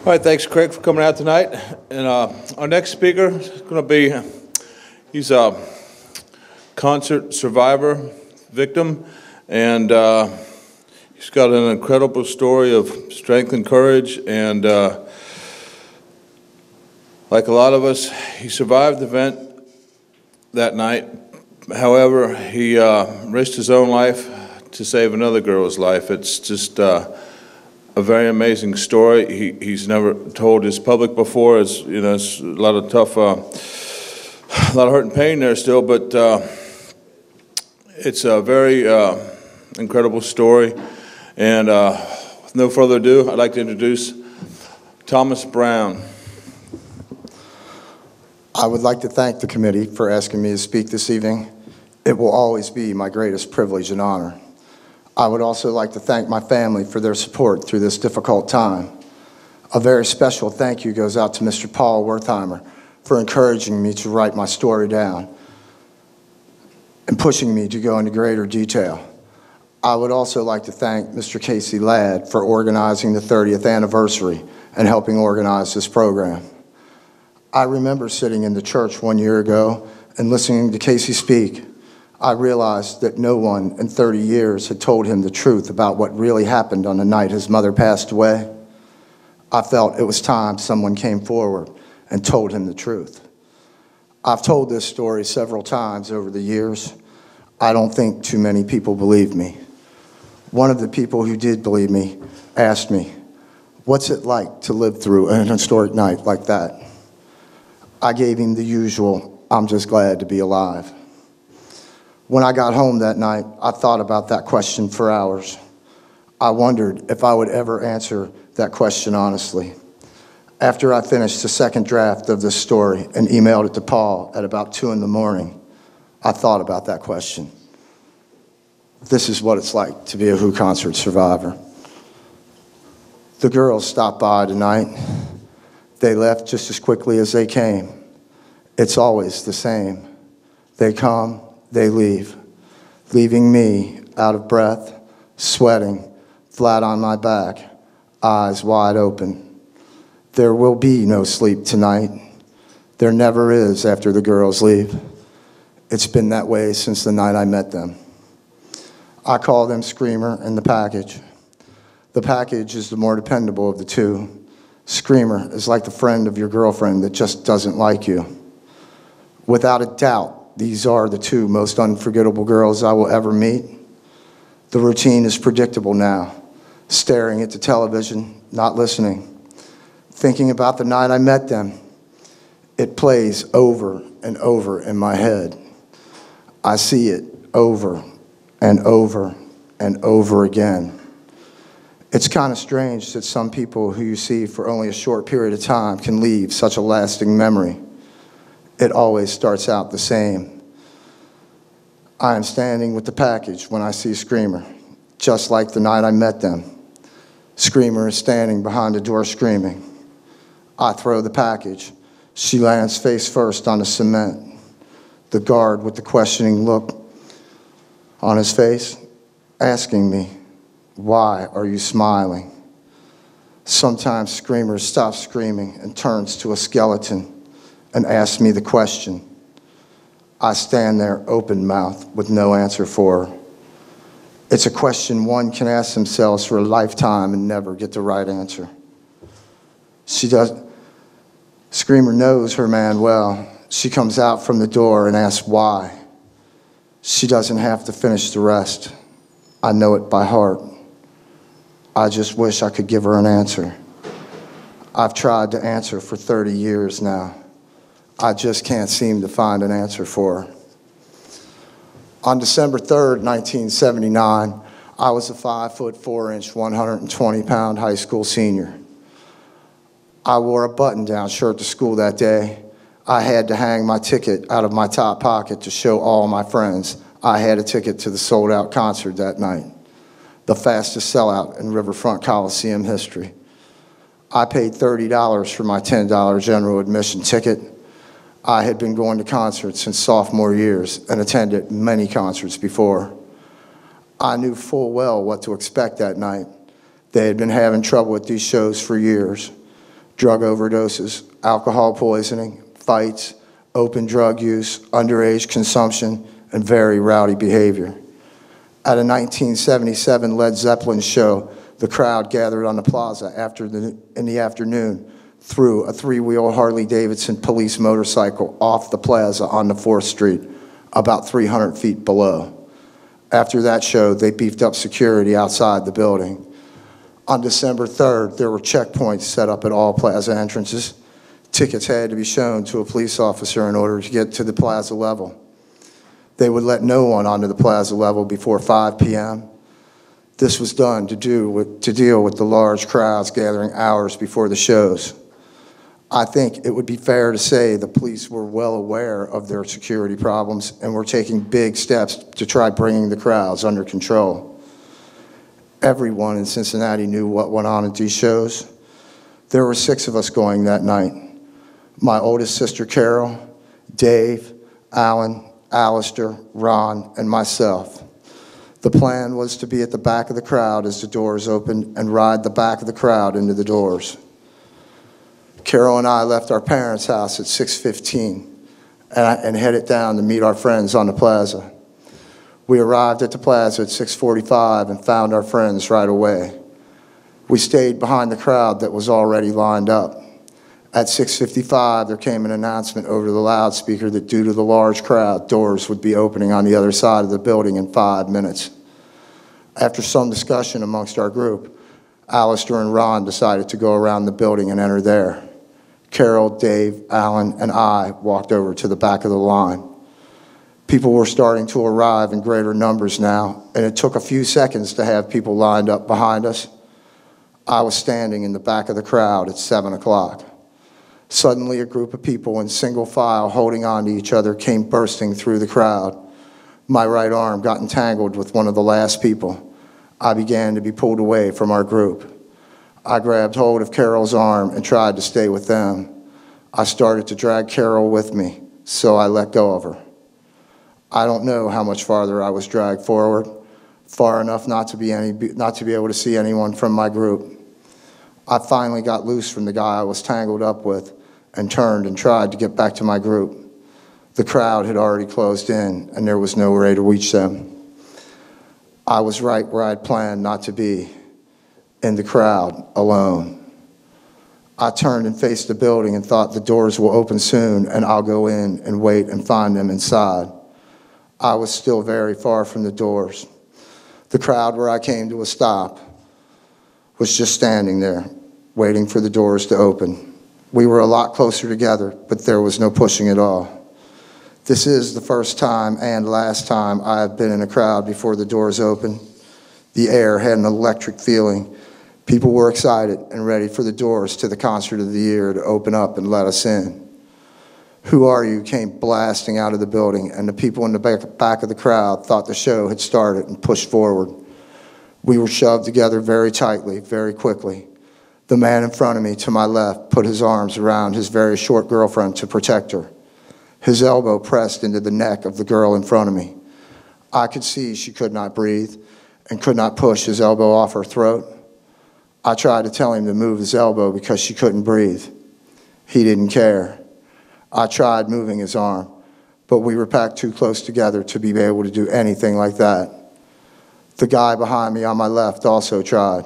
All right, thanks, Craig, for coming out tonight. And our next speaker is going to be, he's a concert survivor, victim, and he's got an incredible story of strength and courage. And like a lot of us, he survived the event that night. However, he risked his own life to save another girl's life. It's just a very amazing story. He's never told his public before. It's, you know, it's a lot of tough, a lot of hurt and pain there still, but it's a very incredible story. And with no further ado, I'd like to introduce Thomas Brown. I would like to thank the committee for asking me to speak this evening. It will always be my greatest privilege and honor. I would also like to thank my family for their support through this difficult time. A very special thank you goes out to Mr. Paul Wertheimer for encouraging me to write my story down and pushing me to go into greater detail. I would also like to thank Mr. Casey Ladd for organizing the 30th anniversary and helping organize this program. I remember sitting in the church 1 year ago and listening to Casey speak. I realized that no one in 30 years had told him the truth about what really happened on the night his mother passed away. I felt it was time someone came forward and told him the truth. I've told this story several times over the years. I don't think too many people believe me. One of the people who did believe me asked me, "What's it like to live through an historic night like that?" I gave him the usual, "I'm just glad to be alive." When I got home that night, I thought about that question for hours. I wondered if I would ever answer that question honestly. After I finished the second draft of this story and emailed it to Paul at about 2 in the morning, I thought about that question. This is what it's like to be a Who concert survivor. The girls stopped by tonight. They left just as quickly as they came. It's always the same. They come, they leave, leaving me out of breath, sweating, flat on my back, eyes wide open. There will be no sleep tonight. There never is after the girls leave. It's been that way since the night I met them. I call them Screamer and the Package. The Package is the more dependable of the two. Screamer is like the friend of your girlfriend that just doesn't like you. Without a doubt, these are the two most unforgettable girls I will ever meet. The routine is predictable now. Staring at the television, not listening. Thinking about the night I met them. It plays over and over in my head. I see it over and over and over again. It's kind of strange that some people who you see for only a short period of time can leave such a lasting memory. It always starts out the same. I am standing with the Package when I see Screamer, just like the night I met them. Screamer is standing behind the door screaming. I throw the Package. She lands face first on the cement. The guard with the questioning look on his face, asking me, "Why are you smiling?" Sometimes Screamer stops screaming and turns to a skeleton and asks me the question. I stand there open-mouthed with no answer for her. It's a question one can ask themselves for a lifetime and never get the right answer. Screamer knows her man well. She comes out from the door and asks why. She doesn't have to finish the rest. I know it by heart. I just wish I could give her an answer. I've tried to answer for 30 years now. I just can't seem to find an answer for her. On December 3rd, 1979, I was a 5'4", 120-pound high school senior. I wore a button-down shirt to school that day. I had to hang my ticket out of my top pocket to show all my friends I had a ticket to the sold-out concert that night, the fastest sellout in Riverfront Coliseum history. I paid $30 for my $10 general admission ticket. I had been going to concerts since sophomore years and attended many concerts before. I knew full well what to expect that night. They had been having trouble with these shows for years. drug overdoses, alcohol poisoning, fights, open drug use, underage consumption, and very rowdy behavior. At a 1977 Led Zeppelin show, the crowd gathered on the plaza in the afternoon threw a three-wheel Harley-Davidson police motorcycle off the plaza on the 4th Street, about 300 feet below. After that show, they beefed up security outside the building. On December 3rd, there were checkpoints set up at all plaza entrances. Tickets had to be shown to a police officer in order to get to the plaza level. They would let no one onto the plaza level before 5 p.m. This was done to deal with the large crowds gathering hours before the shows. I think it would be fair to say the police were well aware of their security problems and were taking big steps to try bringing the crowds under control. Everyone in Cincinnati knew what went on at these shows. There were 6 of us going that night. My oldest sister Carol, Dave, Alan, Alistair, Ron, and myself. The plan was to be at the back of the crowd as the doors opened and ride the back of the crowd into the doors. Carol and I left our parents' house at 6:15 and headed down to meet our friends on the plaza. We arrived at the plaza at 6:45 and found our friends right away. We stayed behind the crowd that was already lined up. At 6:55, there came an announcement over the loudspeaker that due to the large crowd, doors would be opening on the other side of the building in 5 minutes. After some discussion amongst our group, Alistair and Ron decided to go around the building and enter there. Carol, Dave, Alan, and I walked over to the back of the line. People were starting to arrive in greater numbers now, and it took a few seconds to have people lined up behind us. I was standing in the back of the crowd at 7 o'clock. Suddenly, a group of people in single file holding on to each other came bursting through the crowd. My right arm got entangled with one of the last people. I began to be pulled away from our group. I grabbed hold of Carol's arm and tried to stay with them. I started to drag Carol with me, so I let go of her. I don't know how much farther I was dragged forward, far enough not to be able to see anyone from my group. I finally got loose from the guy I was tangled up with and turned and tried to get back to my group. The crowd had already closed in, and there was no way to reach them. I was right where I'd planned not to be, in the crowd, alone. I turned and faced the building and thought the doors will open soon and I'll go in and wait and find them inside. I was still very far from the doors. The crowd where I came to a stop was just standing there, waiting for the doors to open. We were a lot closer together, but there was no pushing at all. This is the first time and last time I have been in a crowd before the doors open. The air had an electric feeling. People were excited and ready for the doors to the concert of the year to open up and let us in. Who Are You came blasting out of the building, and the people in the back of the crowd thought the show had started and pushed forward. We were shoved together very tightly, very quickly. The man in front of me to my left put his arms around his very short girlfriend to protect her. His elbow pressed into the neck of the girl in front of me. I could see she could not breathe and could not push his elbow off her throat. I tried to tell him to move his elbow because she couldn't breathe. He didn't care. I tried moving his arm, but we were packed too close together to be able to do anything like that. The guy behind me on my left also tried,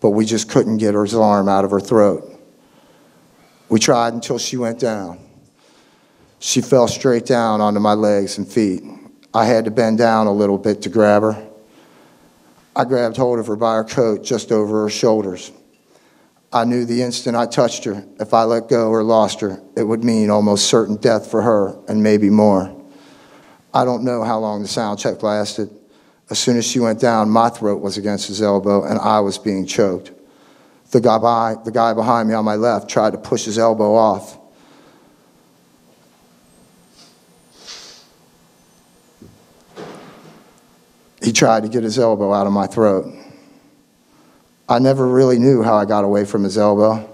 but we just couldn't get his arm out of her throat. We tried until she went down. She fell straight down onto my legs and feet. I had to bend down a little bit to grab her. I grabbed hold of her by her coat just over her shoulders. I knew the instant I touched her, if I let go or lost her, it would mean almost certain death for her and maybe more. I don't know how long the sound check lasted. As soon as she went down, my throat was against his elbow and I was being choked. The guy behind me on my left tried to push his elbow off. He tried to get his elbow out of my throat. I never really knew how I got away from his elbow.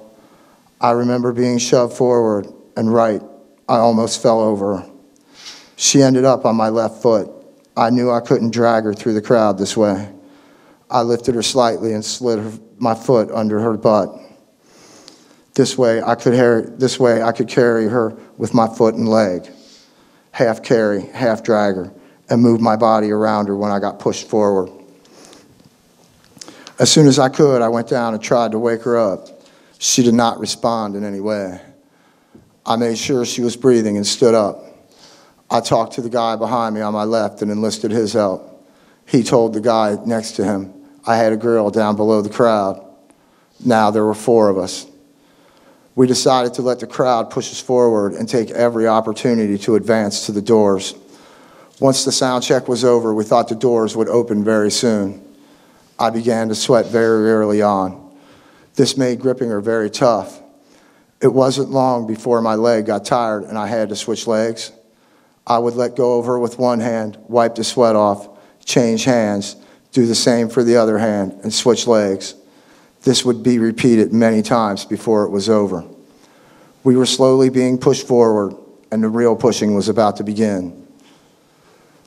I remember being shoved forward and right. I almost fell over her. She ended up on my left foot. I knew I couldn't drag her through the crowd this way. I lifted her slightly and slid my foot under her butt. This way I could carry her with my foot and leg, half carry, half drag her, and move my body around her when I got pushed forward. As soon as I could, I went down and tried to wake her up. She did not respond in any way. I made sure she was breathing and stood up. I talked to the guy behind me on my left and enlisted his help. He told the guy next to him I had a girl down below the crowd. Now there were 4 of us. We decided to let the crowd push us forward and take every opportunity to advance to the doors. Once the sound check was over, we thought the doors would open very soon. I began to sweat very early on. This made gripping her very tough. It wasn't long before my leg got tired and I had to switch legs. I would let go of her with one hand, wipe the sweat off, change hands, do the same for the other hand, and switch legs. This would be repeated many times before it was over. We were slowly being pushed forward, and the real pushing was about to begin.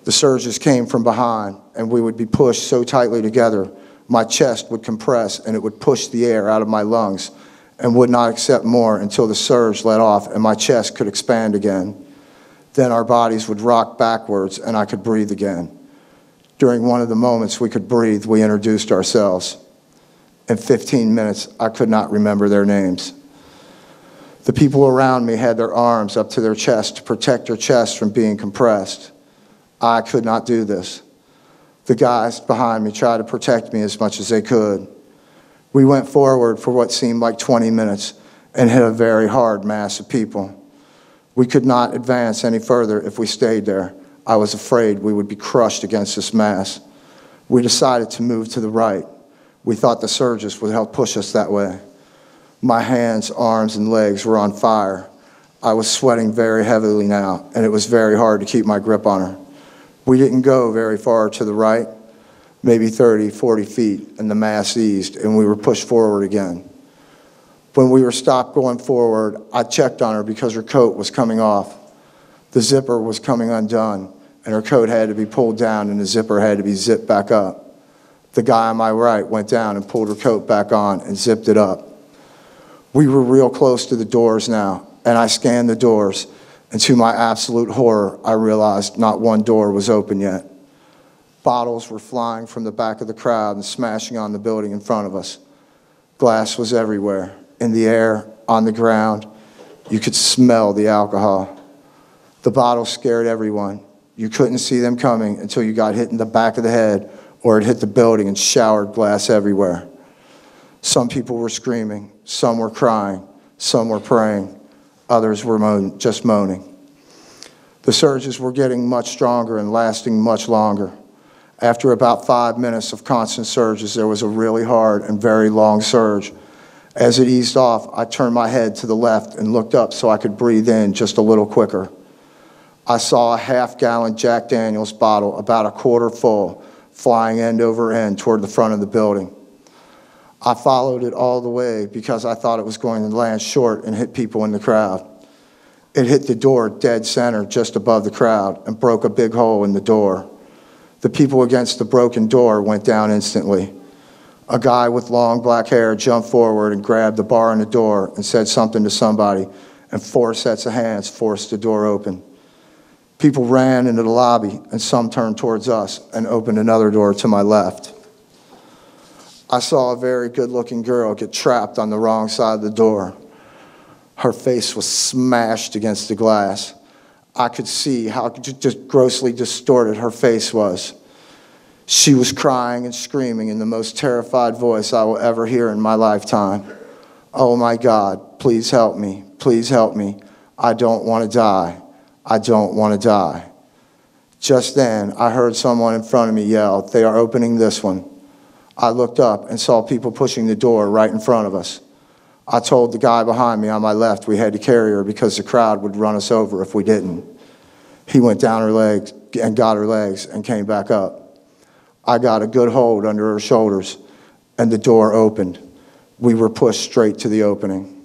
The surges came from behind, and we would be pushed so tightly together, my chest would compress and it would push the air out of my lungs and would not accept more until the surge let off and my chest could expand again. Then our bodies would rock backwards and I could breathe again. During one of the moments we could breathe, we introduced ourselves. In 15 minutes, I could not remember their names. The people around me had their arms up to their chest to protect their chests from being compressed. I could not do this. The guys behind me tried to protect me as much as they could. We went forward for what seemed like 20 minutes and hit a very hard mass of people. We could not advance any further if we stayed there. I was afraid we would be crushed against this mass. We decided to move to the right. We thought the surges would help push us that way. My hands, arms, and legs were on fire. I was sweating very heavily now, and it was very hard to keep my grip on her. We didn't go very far to the right, maybe 30, 40 feet, and the mass eased, and we were pushed forward again. When we were stopped going forward, I checked on her because her coat was coming off. The zipper was coming undone, and her coat had to be pulled down, and the zipper had to be zipped back up. The guy on my right went down and pulled her coat back on and zipped it up. We were real close to the doors now, and I scanned the doors, and to my absolute horror, I realized not one door was open yet. Bottles were flying from the back of the crowd and smashing on the building in front of us. Glass was everywhere, in the air, on the ground. You could smell the alcohol. The bottles scared everyone. You couldn't see them coming until you got hit in the back of the head or it hit the building and showered glass everywhere. Some people were screaming, some were crying, some were praying. Others were just moaning. The surges were getting much stronger and lasting much longer. After about 5 minutes of constant surges, there was a really hard and very long surge. As it eased off, I turned my head to the left and looked up so I could breathe in just a little quicker. I saw a half-gallon Jack Daniels bottle, about a quarter full, flying end over end toward the front of the building. I followed it all the way because I thought it was going to land short and hit people in the crowd. It hit the door dead center just above the crowd and broke a big hole in the door. The people against the broken door went down instantly. A guy with long black hair jumped forward and grabbed the bar on the door and said something to somebody, and 4 sets of hands forced the door open. People ran into the lobby, and some turned towards us and opened another door to my left. I saw a very good-looking girl get trapped on the wrong side of the door. Her face was smashed against the glass. I could see how just grossly distorted her face was. She was crying and screaming in the most terrified voice I will ever hear in my lifetime. "Oh my God, please help me, please help me. I don't want to die. I don't want to die." Just then, I heard someone in front of me yell, "They are opening this one." I looked up and saw people pushing the door right in front of us. I told the guy behind me on my left we had to carry her because the crowd would run us over if we didn't. He went down her legs and got her legs and came back up. I got a good hold under her shoulders, and the door opened. We were pushed straight to the opening.